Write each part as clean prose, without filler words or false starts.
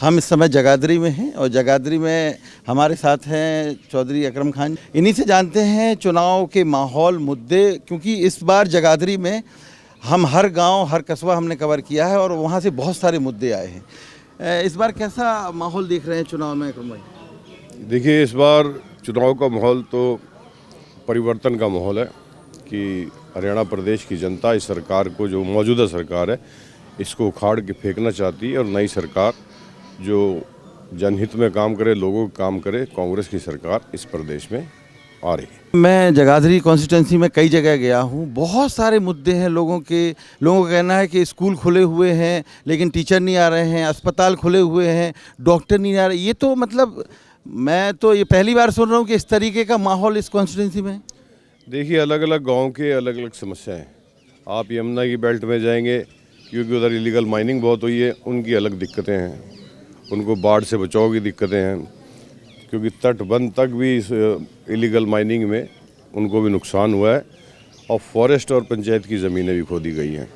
हम इस समय जगाधरी में हैं और जगाधरी में हमारे साथ हैं चौधरी अकरम खान। इन्हीं से जानते हैं चुनाव के माहौल, मुद्दे, क्योंकि इस बार जगाधरी में हम हर गांव, हर कस्बा हमने कवर किया है और वहां से बहुत सारे मुद्दे आए हैं। इस बार कैसा माहौल देख रहे हैं चुनाव में अकरम भाई? देखिए, इस बार चुनाव का माहौल तो परिवर्तन का माहौल है कि हरियाणा प्रदेश की जनता इस सरकार को, जो मौजूदा सरकार है, इसको उखाड़ के फेंकना चाहती है और नई सरकार जो जनहित में काम करे, लोगों का काम करे, कांग्रेस की सरकार इस प्रदेश में आ रही है। मैं जगाधरी कॉन्स्टिट्यूंसी में कई जगह गया हूँ। बहुत सारे मुद्दे हैं लोगों का कहना है कि स्कूल खुले हुए हैं लेकिन टीचर नहीं आ रहे हैं, अस्पताल खुले हुए हैं, डॉक्टर नहीं आ रहे। ये तो मतलब मैं तो ये पहली बार सुन रहा हूँ कि इस तरीके का माहौल इस कॉन्स्टिट्यूंसी में। देखिए, अलग अलग गांव के अलग अलग समस्याएं हैं। आप यमुना की बेल्ट में जाएंगे, क्योंकि उधर इलीगल माइनिंग बहुत हुई है, उनकी अलग दिक्कतें हैं। उनको बाढ़ से बचाव की दिक्कतें हैं, क्योंकि तटबंध तक भी इस इलीगल माइनिंग में उनको भी नुकसान हुआ है और फॉरेस्ट और पंचायत की ज़मीनें भी खोदी गई हैं।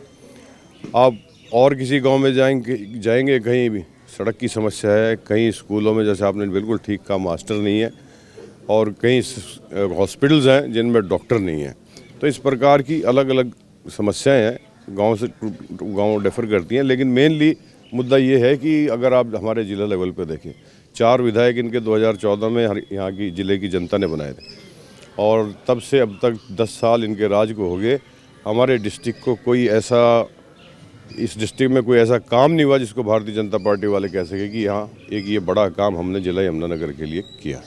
आप और किसी गांव में जाएंगे कहीं भी सड़क की समस्या है, कहीं स्कूलों में, जैसे आपने बिल्कुल ठीक कहा, मास्टर नहीं है, और कई हॉस्पिटल्स हैं जिनमें डॉक्टर नहीं है। तो इस प्रकार की अलग अलग समस्याएं हैं, गांव से गांव डिफर करती हैं। लेकिन मेनली मुद्दा ये है कि अगर आप हमारे ज़िला लेवल पे देखें, 4 विधायक इनके 2014 में यहाँ की ज़िले की जनता ने बनाए थे और तब से अब तक 10 साल इनके राज को हो गए। हमारे डिस्ट्रिक्ट को कोई ऐसा, इस डिस्ट्रिक्ट में कोई ऐसा काम नहीं हुआ जिसको भारतीय जनता पार्टी वाले कह सके कि हाँ, एक ये बड़ा काम हमने जिला यमुनानगर के लिए किया।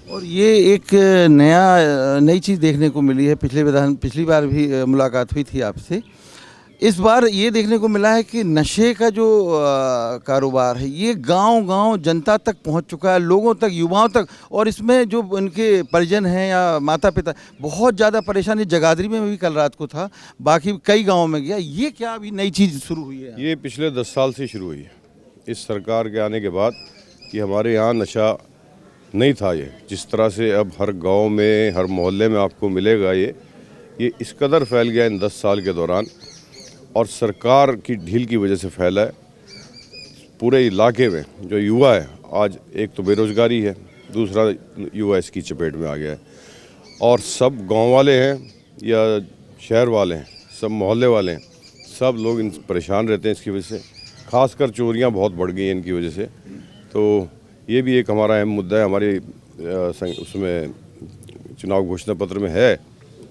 और ये एक नई चीज़ देखने को मिली है। पिछली बार भी मुलाकात हुई थी आपसे। इस बार ये देखने को मिला है कि नशे का जो कारोबार है ये गांव-गांव जनता तक पहुंच चुका है, लोगों तक, युवाओं तक। और इसमें जो उनके परिजन हैं या माता पिता, बहुत ज़्यादा परेशानी। जगाधरी में भी कल रात को था, बाकी कई गाँव में गया। ये क्या अभी नई चीज़ शुरू हुई है? ये पिछले 10 साल से शुरू हुई है, इस सरकार के आने के बाद, कि हमारे यहाँ नशा नहीं था। ये जिस तरह से अब हर गांव में, हर मोहल्ले में आपको मिलेगा, ये इस कदर फैल गया इन 10 साल के दौरान, और सरकार की ढील की वजह से फैला है। पूरे इलाके में जो युवा है, आज एक तो बेरोजगारी है, दूसरा युवा इसकी चपेट में आ गया है। और सब गांव वाले हैं या शहर वाले हैं, सब मोहल्ले वाले हैं, सब लोग इन परेशान रहते हैं इसकी वजह से। खासकर चोरियां बहुत बढ़ गई हैं इनकी वजह से। तो ये भी एक हमारा अहम मुद्दा है। हमारे उसमें चुनाव घोषणा पत्र में है,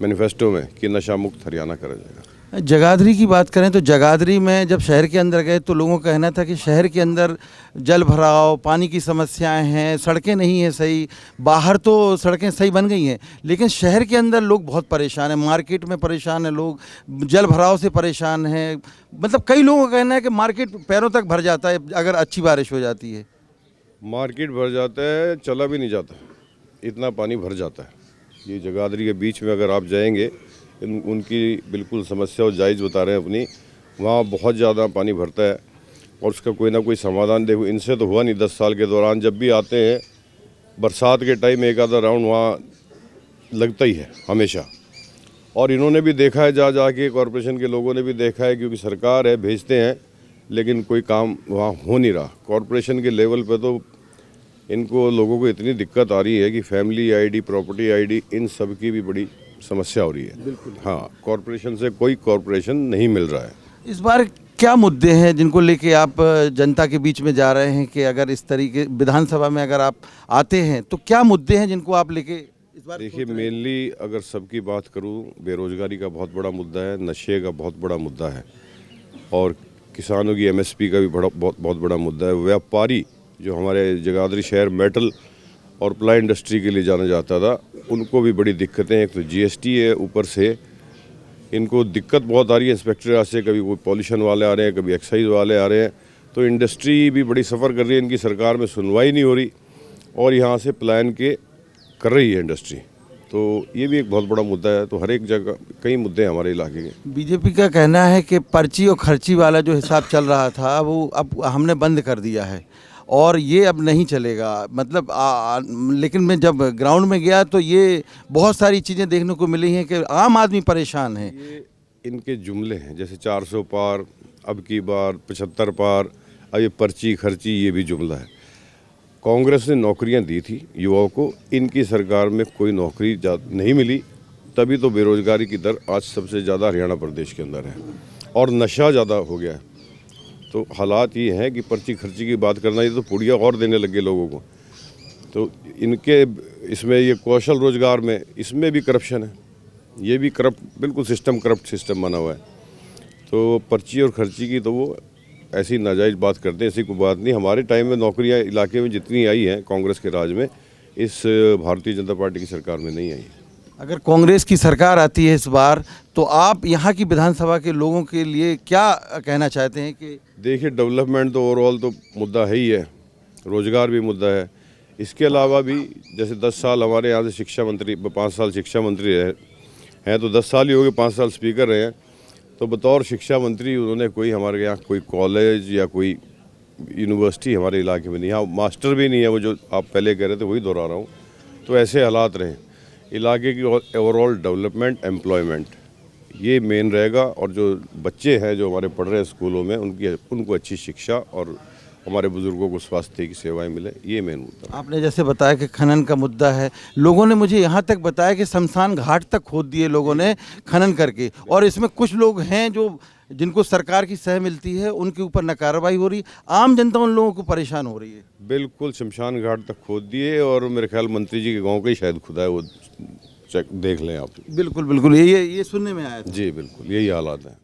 मैनिफेस्टो में, कि नशा मुक्त हरियाणा करा जाएगा। जगाधरी की बात करें तो जगाधरी में जब शहर के अंदर गए तो लोगों का कहना था कि शहर के अंदर जल भराव, पानी की समस्याएं हैं, सड़कें नहीं हैं सही। बाहर तो सड़कें सही बन गई हैं लेकिन शहर के अंदर लोग बहुत परेशान हैं, मार्केट में परेशान हैं लोग, जल भराव से परेशान हैं। मतलब कई लोगों का कहना है कि मार्केट पैरों तक भर जाता है अगर अच्छी बारिश हो जाती है। मार्केट भर जाता है, चला भी नहीं जाता, इतना पानी भर जाता है। ये जगाधरी के बीच में अगर आप जाएंगे, उनकी बिल्कुल समस्या और जायज़ बता रहे हैं अपनी, वहाँ बहुत ज़्यादा पानी भरता है और उसका कोई ना कोई समाधान देखो इनसे तो हुआ नहीं 10 साल के दौरान। जब भी आते हैं बरसात के टाइम एक आधा राउंड वहाँ लगता ही है हमेशा। और इन्होंने भी देखा है, जा के कॉरपोरेशन के लोगों ने भी देखा है, क्योंकि सरकार है, भेजते हैं, लेकिन कोई काम वहाँ हो नहीं रहा। कॉरपोरेशन के लेवल पे तो इनको, लोगों को इतनी दिक्कत आ रही है कि फैमिली आईडी, प्रॉपर्टी आईडी, इन सब की भी बड़ी समस्या हो रही है। बिल्कुल। हाँ, कॉरपोरेशन से कोई कॉरपोरेशन नहीं मिल रहा है। इस बार क्या मुद्दे हैं जिनको लेके आप जनता के बीच में जा रहे हैं कि अगर इस तरीके विधानसभा में अगर आप आते हैं तो क्या मुद्दे हैं जिनको आप लेके इस बार? देखिए, मेनली अगर सबकी बात करूँ, बेरोजगारी का बहुत बड़ा मुद्दा है, नशे का बहुत बड़ा मुद्दा है, और किसानों की एमएसपी का भी बहुत बड़ा मुद्दा है। व्यापारी जो हमारे जगाधरी शहर मेटल और प्लाई इंडस्ट्री के लिए जाना जाता था, उनको भी बड़ी दिक्कतें हैं। एक तो जीएसटी है, ऊपर से इनको दिक्कत बहुत आ रही है इंस्पेक्टर से, कभी कोई पॉल्यूशन वाले आ रहे हैं, कभी एक्साइज वाले आ रहे हैं। तो इंडस्ट्री भी बड़ी सफ़र कर रही है, इनकी सरकार में सुनवाई नहीं हो रही और यहाँ से प्लान के कर रही है इंडस्ट्री। तो ये भी एक बहुत बड़ा मुद्दा है। तो हर एक जगह कई मुद्दे हैं हमारे इलाके के। बीजेपी का कहना है कि पर्ची और खर्ची वाला जो हिसाब चल रहा था वो अब हमने बंद कर दिया है और ये अब नहीं चलेगा। मतलब लेकिन मैं जब ग्राउंड में गया तो ये बहुत सारी चीज़ें देखने को मिली हैं कि आम आदमी परेशान है। ये इनके जुमले हैं, जैसे 400 पार, अब की बार 75 पार, अब ये पर्ची खर्ची ये भी जुमला है। कांग्रेस ने नौकरियां दी थी युवाओं को, इनकी सरकार में कोई नौकरी नहीं मिली, तभी तो बेरोजगारी की दर आज सबसे ज़्यादा हरियाणा प्रदेश के अंदर है और नशा ज़्यादा हो गया है। तो हालात ये हैं कि पर्ची खर्ची की बात करना, ये तो पुड़िया और देने लगे लोगों को। तो इनके इसमें ये कौशल रोजगार में इसमें भी करप्शन है, ये भी बिल्कुल करप्ट सिस्टम बना हुआ है। तो पर्ची और खर्ची की तो वो ऐसी नाजायज़ बात करते हैं, ऐसी कोई बात नहीं। हमारे टाइम में नौकरियां इलाके में जितनी आई हैं कांग्रेस के राज में, इस भारतीय जनता पार्टी की सरकार में नहीं आई। अगर कांग्रेस की सरकार आती है इस बार, तो आप यहाँ की विधानसभा के लोगों के लिए क्या कहना चाहते हैं? कि देखिए, डेवलपमेंट तो ओवरऑल तो मुद्दा है ही है, रोजगार भी मुद्दा है। इसके अलावा भी जैसे 10 साल हमारे यहाँ से शिक्षा मंत्री, 5 साल शिक्षा मंत्री हैं, तो 10 साल ही हो गए, 5 साल स्पीकर रहे हैं। तो बतौर शिक्षा मंत्री उन्होंने कोई हमारे यहाँ कोई कॉलेज या कोई यूनिवर्सिटी हमारे इलाके में नहीं, यहाँ मास्टर भी नहीं है, वो जो आप पहले कह रहे थे वही दोहरा रहा हूँ। तो ऐसे हालात रहे, इलाके की ओवरऑल डेवलपमेंट, एम्प्लॉयमेंट ये मेन रहेगा। और जो बच्चे हैं जो हमारे पढ़ रहे हैं स्कूलों में, उनको अच्छी शिक्षा और हमारे बुजुर्गों को स्वास्थ्य की सेवाएं मिले, ये मेन मुद्दा। आपने जैसे बताया कि खनन का मुद्दा है, लोगों ने मुझे यहाँ तक बताया कि शमशान घाट तक खोद दिए लोगों ने खनन करके, और इसमें कुछ लोग हैं जो जिनको सरकार की सह मिलती है, उनके ऊपर न कार्रवाई हो रही, आम जनता उन लोगों को परेशान हो रही है। बिल्कुल, शमशान घाट तक खोद दिए, और मेरे ख्याल मंत्री जी के गाँव का ही शायद खुदा है, वो चेक देख लें आप। बिल्कुल बिल्कुल, ये सुनने में आया था। जी बिल्कुल, यही हालात हैं।